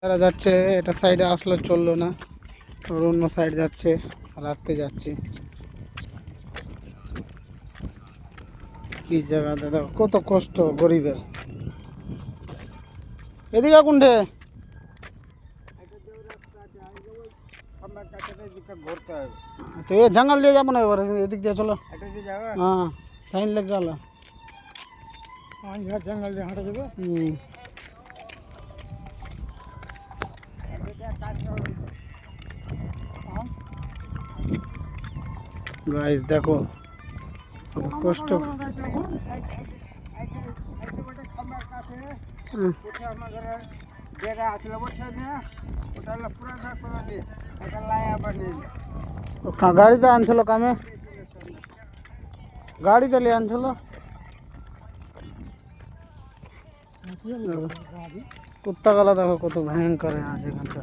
তারা যাচ্ছে, এটা সাইডে আসলে চললো না, ওর অন্য সাইড যাচ্ছে, রাখতে যাচ্ছি। কি জায়গা দাদা, কত কষ্ট গরিবের। এদিকে কোনটে তো এ জঙ্গল দিয়ে যাবো না, এবার এদিক দিয়ে চলো। হ্যাঁ সাইন লেগে গেল, জঙ্গল দিয়ে হাঁটা যাবে। গাইস দেখো কষ্ট। গাড়িতে আনছিল কামে, গাড়িতে নিয়ে আনছিল। কুত্তা গলা দেখো কত ভয়ঙ্কর আছে এখানটা।